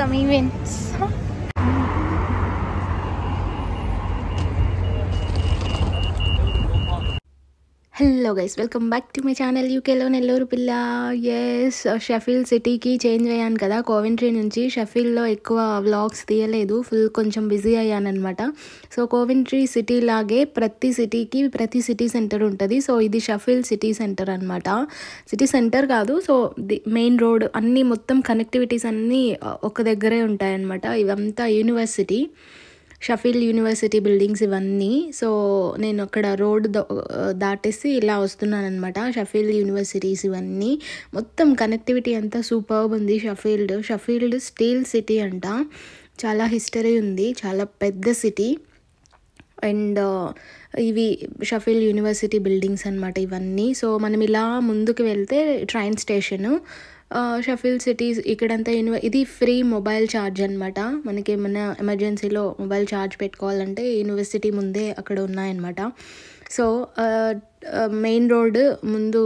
some events. Hello guys, welcome back to my channel యూకేలో నెల్లూరు పిల్ల. Yes, Sheffield సిటీకి change అయ్యాను కదా కోవెంట్రీ నుంచి. షెఫీల్డ్లో ఎక్కువ వ్లాగ్స్ తీయలేదు, ఫుల్ కొంచెం బిజీ అయ్యానమాట. సో కోవెంట్రీ సిటీ లాగే ప్రతి సిటీకి ప్రతి సిటీ సెంటర్ ఉంటుంది. సో ఇది షెఫీల్డ్ సిటీ సెంటర్ అనమాట. సిటీ సెంటర్ కాదు, సో ది మెయిన్ రోడ్ అన్నీ మొత్తం కనెక్టివిటీస్ అన్నీ ఒక దగ్గరే ఉంటాయన్నమాట. ఇవంతా యూనివర్సిటీ, షెఫీల్డ్ యూనివర్సిటీ బిల్డింగ్స్ ఇవన్నీ. సో నేను అక్కడ రోడ్ దాటేసి ఇలా వస్తున్నాను అనమాట. షెఫీల్డ్ యూనివర్సిటీస్ ఇవన్నీ మొత్తం కనెక్టివిటీ అంతా సూపర్బ్ ఉంది. షెఫీల్డ్ స్టీల్ సిటీ అంట, చాలా హిస్టరీ ఉంది, చాలా పెద్ద సిటీ. అండ్ ఇవి షెఫీల్డ్ యూనివర్సిటీ బిల్డింగ్స్ అనమాట ఇవన్నీ. సో మనం ఇలా ముందుకు వెళ్తే ట్రైన్ స్టేషను షెఫీల్డ్ సిటీ. ఇక్కడంతా ఇది ఫ్రీ మొబైల్ ఛార్జ్ అనమాట. మనకి ఏమైనా ఎమర్జెన్సీలో మొబైల్ ఛార్జ్ పెట్టుకోవాలంటే యూనివర్సిటీ ముందే అక్కడ ఉన్నాయన్నమాట. సో మెయిన్ రోడ్ ముందు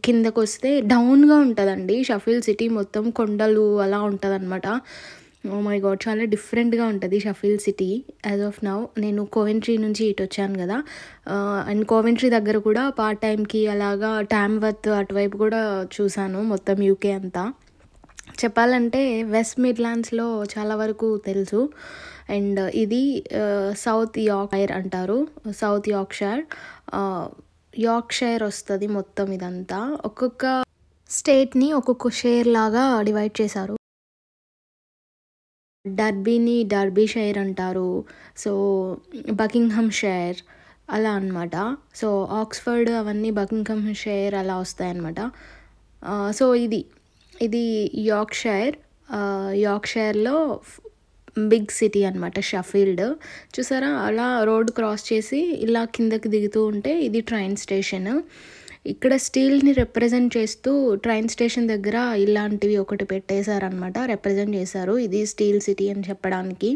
కిందకు వస్తే డౌన్గా ఉంటుందండి షెఫీల్డ్ సిటీ, మొత్తం కొండలు అలా ఉంటుంది అనమాట. ఓ మై గాడ్, చాలా డిఫరెంట్గా ఉంటుంది Sheffield city as of now. నేను కోవెంట్రీ నుంచి ఇటు వచ్చాను కదా, అండ్ కోవెంట్రీ దగ్గర కూడా పార్ట్ టైంకి అలాగా టామ్వర్త్ అటువైపు కూడా చూశాను, మొత్తం యూకే అంతా. చెప్పాలంటే వెస్ట్ మిడ్లాండ్స్లో చాలా వరకు తెలుసు. అండ్ ఇది సౌత్ యార్క్షైర్ అంటారు, సౌత్ యార్క్షైర్ వస్తుంది మొత్తం ఇదంతా. ఒక్కొక్క స్టేట్ని ఒక్కొక్క షేర్ లాగా డివైడ్ చేశారు. డర్బీని డర్బీషైర్ అంటారు, సో బకింగ్హామ్ షైర్ అలా అనమాట. సో ఆక్స్ఫర్డ్ అవన్నీ బకింగ్హామ్ షైర్ అలా వస్తాయన్నమాట. సో ఇది యార్క్షైర్లో బిగ్ సిటీ అనమాట షెఫీల్డ్. చూసారా, అలా రోడ్ క్రాస్ చేసి ఇలా కిందకి దిగుతూ ఉంటే ఇది ట్రైన్ స్టేషన్. ఇక్కడ స్టీల్ని రిప్రజెంట్ చేస్తూ ట్రైన్ స్టేషన్ దగ్గర ఇలాంటివి ఒకటి పెట్టేశారనమాట, రిప్రజెంట్ చేశారు. ఇది స్టీల్ సిటీ అని చెప్పడానికి.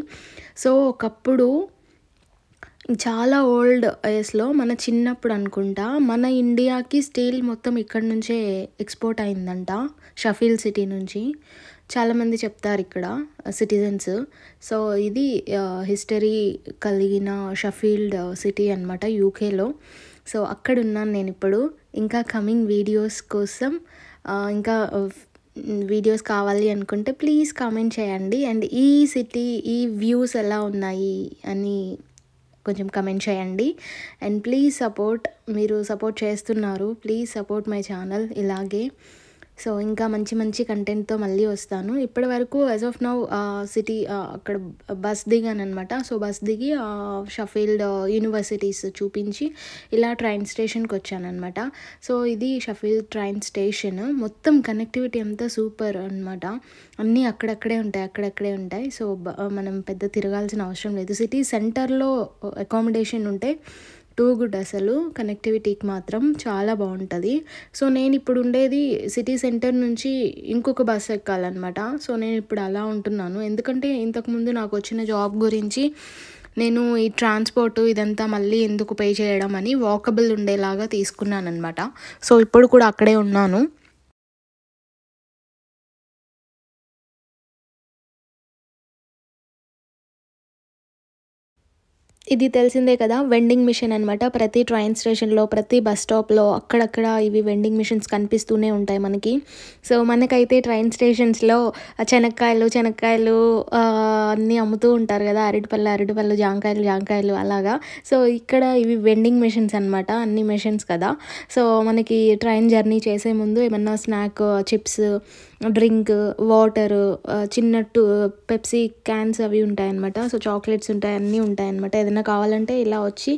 సో ఒకప్పుడు చాలా ఓల్డ్ ఏజ్లో, మన చిన్నప్పుడు అనుకుంటా, మన ఇండియాకి స్టీల్ మొత్తం ఇక్కడ నుంచే ఎక్స్పోర్ట్ అయిందంట, షెఫీల్డ్ సిటీ నుంచి. చాలామంది చెప్తారు ఇక్కడ సిటిజన్స్. సో ఇది హిస్టరీ కలిగిన షెఫీల్డ్ సిటీ అనమాట యూకేలో. సో అక్కడ ఉన్నాను నేను ఇప్పుడు. ఇంకా కమింగ్ వీడియోస్ కోసం ఇంకా వీడియోస్ కావాలి అనుకుంటే ప్లీజ్ కామెంట్ చేయండి. అండ్ ఈ సిటీ, ఈ వ్యూస్ ఎలా ఉన్నాయి అని కొంచెం కమెంట్ చేయండి. అండ్ ప్లీజ్ మీరు సపోర్ట్ చేస్తున్నారు, ప్లీజ్ సపోర్ట్ మై ఛానల్ ఇలాగే. సో ఇంకా మంచి మంచి కంటెంట్తో మళ్ళీ వస్తాను. ఇప్పటి వరకు యాజ్ ఆఫ్ నౌ సిటీ అక్కడ బస్ దిగాను అనమాట. సో బస్ దిగి షెఫీల్డ్ యూనివర్సిటీస్ చూపించి ఇలా ట్రైన్ స్టేషన్కి వచ్చాను అనమాట. సో ఇది షెఫీల్డ్ ట్రైన్ స్టేషన్, మొత్తం కనెక్టివిటీ అంతా సూపర్ అనమాట. అన్నీ అక్కడక్కడే ఉంటాయి. సో మనం పెద్ద తిరగాల్సిన అవసరం లేదు. సిటీ సెంటర్లో అకామిడేషన్ ఉంటే టూ గుడ్, అసలు కనెక్టివిటీకి మాత్రం చాలా బాగుంటుంది. సో నేను ఇప్పుడు ఉండేది సిటీ సెంటర్ నుంచి ఇంకొక బస్ ఎక్కాలన్నమాట. సో నేను ఇప్పుడు అలా ఉంటున్నాను, ఎందుకంటే ఇంతకుముందు నాకు వచ్చిన జాబ్ గురించి నేను ఈ ట్రాన్స్పోర్ట్ ఇదంతా మళ్ళీ ఎందుకు పే చేయడం అని వాకబుల్ ఉండేలాగా తీసుకున్నాను అనమాట. సో ఇప్పుడు కూడా అక్కడే ఉన్నాను. ఇది తెలిసిందే కదా, వెండింగ్ మిషన్ అనమాట. ప్రతి ట్రైన్ స్టేషన్లో, ప్రతి బస్ స్టాప్లో అక్కడక్కడ ఇవి వెండింగ్ మిషన్స్ కనిపిస్తూనే ఉంటాయి మనకి. సో మనకైతే ట్రైన్ స్టేషన్స్లో చెనక్కాయలు అన్నీ అమ్ముతూ ఉంటారు కదా, అరటిపళ్ళు, జాంకాయలు అలాగా. సో ఇక్కడ ఇవి వెండింగ్ మిషన్స్ అనమాట, అన్ని మిషన్స్ కదా. సో మనకి ట్రైన్ జర్నీ చేసే ముందు ఏమన్నా స్నాక్, చిప్స్, డ్రింక్, వాటర్, చిన్న పెప్సీ క్యాన్స్ అవి ఉంటాయన్నమాట. సో చాక్లెట్స్ ఉంటాయి, అన్నీ ఉంటాయన్నమాట. ఏదైనా కావాలంటే ఇలా వచ్చి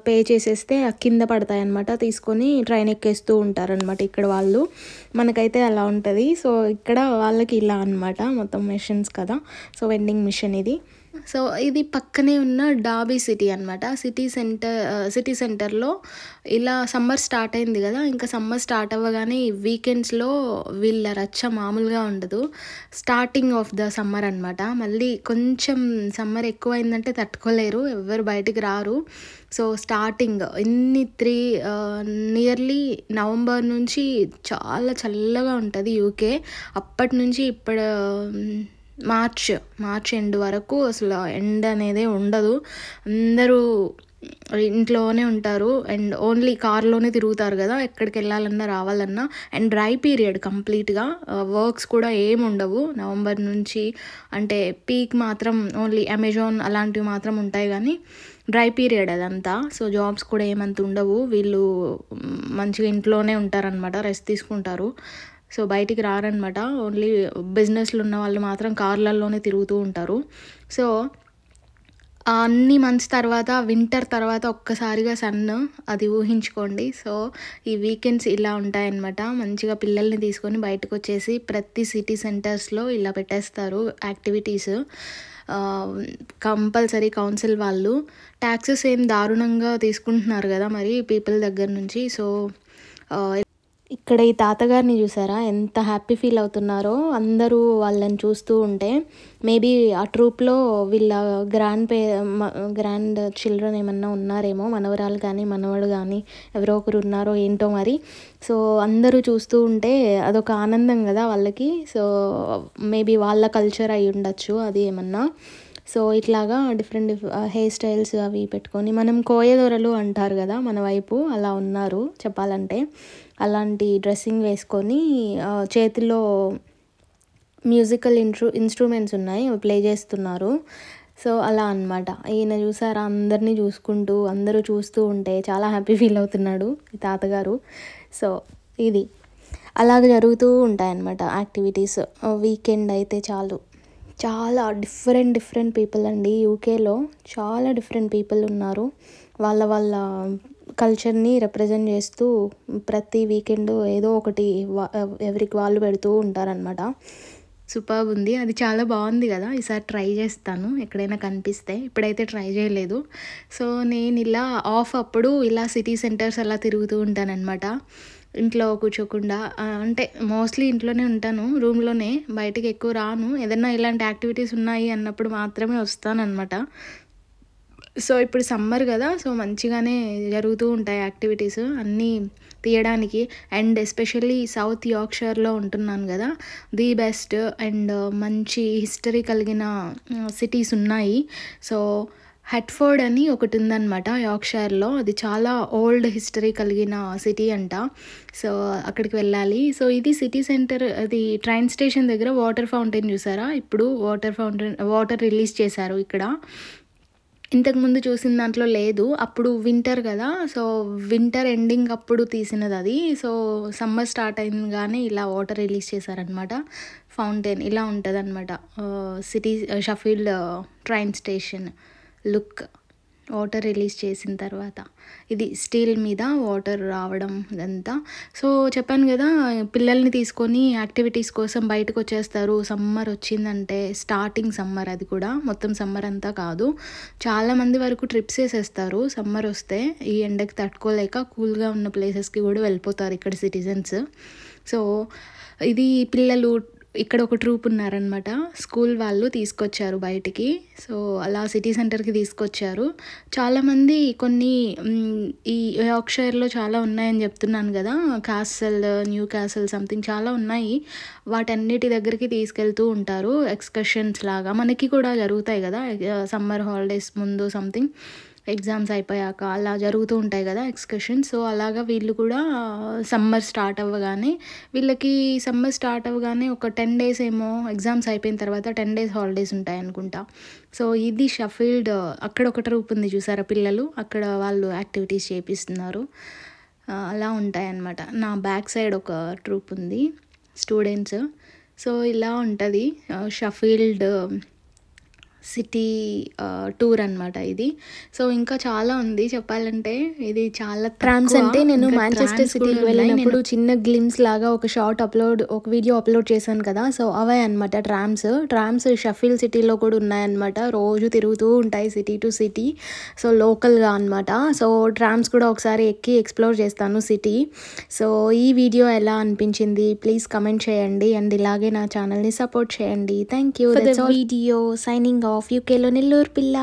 పే చేసేస్తే కింద పడతాయన్నమాట, తీసుకొని ట్రైన్ ఎక్కేస్తూ ఉంటారనమాట ఇక్కడ వాళ్ళు. మనకైతే అలా ఉంటుంది. సో ఇక్కడ వాళ్ళకి ఇలా అనమాట, మొత్తం మిషన్స్ కదా. సో వెండింగ్ మిషన్ ఇది. సో ఇది పక్కనే ఉన్న డార్బీ సిటీ అనమాట. సిటీ సెంటర్లో ఇలా సమ్మర్ స్టార్ట్ అయింది కదా, ఇంకా సమ్మర్ స్టార్ట్ అవ్వగానే వీకెండ్స్లో వీళ్ళ రచ్చ మామూలుగా ఉండదు. స్టార్టింగ్ ఆఫ్ ద సమ్మర్ అనమాట. మళ్ళీ కొంచెం సమ్మర్ ఎక్కువైందంటే తట్టుకోలేరు, ఎవరు బయటికి రారు. సో స్టార్టింగ్ నియర్లీ నవంబర్ నుంచి చాలా చల్లగా ఉంటుంది యూకే. అప్పటి నుంచి మార్చ్ ఎండ్ వరకు అసలు ఎండ్ అనేదే ఉండదు. అందరూ ఇంట్లోనే ఉంటారు అండ్ ఓన్లీ కార్లోనే తిరుగుతారు కదా, ఎక్కడికి వెళ్ళాలన్నా రావాలన్నా. అండ్ డ్రై పీరియడ్ కంప్లీట్గా, వర్క్స్ కూడా ఏమి ఉండవు నవంబర్ నుంచి. అంటే పీక్ మాత్రం ఓన్లీ అమెజాన్ అలాంటివి మాత్రం ఉంటాయి, కానీ డ్రై పీరియడ్ అదంతా. సో జాబ్స్ కూడా ఏమంత ఉండవు, వీళ్ళు మంచిగా ఇంట్లోనే ఉంటారనమాట, రెస్ట్ తీసుకుంటారు. సో బయటికి రారనమాట. ఓన్లీ బిజినెస్లు ఉన్న వాళ్ళు మాత్రం కార్లలోనే తిరుగుతూ ఉంటారు. సో అన్ని మంత్స్ తర్వాత, వింటర్ తర్వాత ఒక్కసారిగా సన్, అది ఊహించుకోండి. సో ఈ వీకెండ్స్ ఇలా ఉంటాయన్నమాట. మంచిగా పిల్లల్ని తీసుకొని బయటకు వచ్చేసి ప్రతి సిటీ సెంటర్స్లో ఇలా పెట్టేస్తారు యాక్టివిటీస్. కంపల్సరీ కౌన్సిల్ వాళ్ళు ట్యాక్సెస్ ఏం దారుణంగా తీసుకుంటున్నారు కదా మరి పీపుల్ దగ్గర నుంచి. సో ఇక్కడ ఈ తాతగారిని చూసారా, ఎంత హ్యాపీ ఫీల్ అవుతున్నారో అందరూ వాళ్ళని చూస్తూ ఉంటే. మేబీ ఆ ట్రూప్లో వీళ్ళ గ్రాండ్ చిల్డ్రన్ ఏమన్నా ఉన్నారేమో, మనవరాలు కానీ మనవడు కానీ ఎవరో ఒకరు ఉన్నారో ఏంటో మరి. సో అందరూ చూస్తూ ఉంటే అదొక ఆనందం కదా వాళ్ళకి. సో మేబీ వాళ్ళ కల్చర్ అయి ఉండొచ్చు అది ఏమన్నా. సో ఇట్లాగా డిఫరెంట్ హెయిర్ స్టైల్స్ అవి పెట్టుకొని, మనం కోయదొరలు అంటారు కదా మన వైపు, అలా ఉన్నారు చెప్పాలంటే. అలాంటి డ్రెస్సింగ్ వేసుకొని చేతిలో మ్యూజికల్ ఇన్స్ట్రుమెంట్స్ ఉన్నాయి, అవి ప్లే చేస్తున్నారు. సో అలా అన్నమాట. ఈయన చూసారా అందరినీ చూసుకుంటూ, అందరూ చూస్తూ ఉంటే చాలా హ్యాపీ ఫీల్ అవుతున్నాడు ఈ తాతగారు. సో ఇది అలాగ జరుగుతూ ఉంటాయన్నమాట యాక్టివిటీస్. వీకెండ్ అయితే చాలా డిఫరెంట్ పీపుల్ అండి. యూకేలో చాలా డిఫరెంట్ పీపుల్ ఉన్నారు. వాళ్ళ కల్చర్ని రిప్రజెంట్ చేస్తూ ప్రతి వీకెండ్ ఏదో ఒకటి ఎవరికి వాళ్ళు పెడుతూ ఉంటారనమాట. సూపర్బ్ ఉంది, అది చాలా బాగుంది కదా. ఈసారి ట్రై చేస్తాను ఎక్కడైనా కనిపిస్తే, ఇప్పుడైతే ట్రై చేయలేదు. సో నేను ఇలా ఆఫ్ అప్పుడు ఇలా సిటీ సెంటర్స్ అలా తిరుగుతూ ఉంటానన్నమాట, ఇంట్లో కూర్చోకుండా. అంటే మోస్ట్లీ ఇంట్లోనే ఉంటాను, రూమ్లోనే, బయటికి ఎక్కువ రాను. ఏదైనా ఇలాంటి యాక్టివిటీస్ ఉన్నాయి అన్నప్పుడు మాత్రమే వస్తానన్నమాట. సో ఇప్పుడు సమ్మర్ కదా, సో మంచిగానే జరుగుతూ ఉంటాయి యాక్టివిటీస్ అన్నీ తీయడానికి. అండ్ ఎస్పెషల్లీ సౌత్ యార్క్షైర్లో ఉంటున్నాను కదా, ది బెస్ట్ అండ్ మంచి హిస్టరీ కలిగిన సిటీస్ ఉన్నాయి. సో హెట్ఫోర్డ్ అని ఒకటి ఉందన్నమాట యార్క్షైర్లో, అది చాలా ఓల్డ్ హిస్టరీ కలిగిన సిటీ అంట. సో అక్కడికి వెళ్ళాలి. సో ఇది సిటీ సెంటర్, అది ట్రైన్ స్టేషన్ దగ్గర వాటర్ ఫౌంటైన్ చూసారా, ఇప్పుడు వాటర్ రిలీజ్ చేశారు ఇక్కడ. ఇంతకుముందు చూసిన దాంట్లో లేదు, అప్పుడు వింటర్ కదా, సో వింటర్ ఎండింగ్ అప్పుడు తీసినది అది. సో సమ్మర్ స్టార్ట్ అయిందిగానే ఇలా వాటర్ రిలీజ్ చేశారనమాట. ఫౌంటైన్ ఇలా ఉంటుంది అనమాట city Sheffield train station look. Water release చేసిన తర్వాత ఇది స్టీల్ మీద వాటర్ రావడం ఇదంతా. సో చెప్పాను కదా, పిల్లల్ని తీసుకొని యాక్టివిటీస్ కోసం బయటకు వచ్చేస్తారు. సమ్మర్ వచ్చిందంటే, స్టార్టింగ్ సమ్మర్, అది కూడా మొత్తం సమ్మర్ అంతా కాదు, చాలామంది వరకు ట్రిప్స్ వేసేస్తారు సమ్మర్ వస్తే. ఈ ఎండకి తట్టుకోలేక కూల్గా ఉన్న ప్లేసెస్కి కూడా వెళ్ళిపోతారు ఇక్కడ సిటిజన్స్. సో ఇది పిల్లలు ఇక్కడ ఒక ట్రూప్ ఉన్నారనమాట, స్కూల్ వాళ్ళు తీసుకొచ్చారు బయటికి. సో అలా సిటీ సెంటర్కి తీసుకొచ్చారు. చాలామంది కొన్ని ఈ యార్క్షైర్లో చాలా ఉన్నాయని చెప్తున్నాను కదా, క్యాసల్, న్యూ క్యాసల్ సంథింగ్ చాలా ఉన్నాయి. వాటన్నిటి దగ్గరికి తీసుకెళ్తూ ఉంటారు ఎక్స్కర్షన్స్ లాగా. మనకి కూడా జరుగుతాయి కదా సమ్మర్ హాలిడేస్ ముందు, సంథింగ్ ఎగ్జామ్స్ అయిపోయాక అలా జరుగుతూ ఉంటాయి కదా ఎక్స్కర్షన్స్. సో అలాగా వీళ్ళు కూడా సమ్మర్ స్టార్ట్ అవ్వగానే, వీళ్ళకి సమ్మర్ స్టార్ట్ అవ్వగానే ఒక 10 days ఏమో, ఎగ్జామ్స్ అయిపోయిన తర్వాత 10 days హాలిడేస్ ఉంటాయి అనుకుంటా. సో ఇది షఫీల్డ్, అక్కడ ఒక ట్రూప్ ఉంది చూసారా పిల్లలు, అక్కడ వాళ్ళు యాక్టివిటీస్ చేపిస్తున్నారు. అలా ఉంటాయన్నమాట. నా బ్యాక్ సైడ్ ఒక ట్రూప్ ఉంది, స్టూడెంట్స్. సో ఇలా ఉంటుంది షఫీల్డ్ సిటీ టూర్ అనమాట ఇది. సో ఇంకా చాలా ఉంది చెప్పాలంటే, ఇది చాలా ట్రామ్స్. అంటే నేను మాంచెస్టర్ సిటీకి వెళ్ళినప్పుడు చిన్న గ్లిమ్స్ లాగా ఒక వీడియో అప్లోడ్ చేశాను కదా, సో అవే అనమాట ట్రామ్స్ షఫీల్డ్ సిటీలో కూడా ఉన్నాయన్నమాట. రోజు తిరుగుతూ ఉంటాయి సిటీ టు సిటీ, సో లోకల్గా అనమాట. సో ట్రామ్స్ కూడా ఒకసారి ఎక్కి ఎక్స్ప్లోర్ చేస్తాను సిటీ. సో ఈ వీడియో ఎలా అనిపించింది ప్లీజ్ కమెంట్ చేయండి, అండ్ ఇలాగే నా ఛానల్ని సపోర్ట్ చేయండి. Thank you. That's all video. Signing off. యూకేలో నెల్లూరు పిల్ల.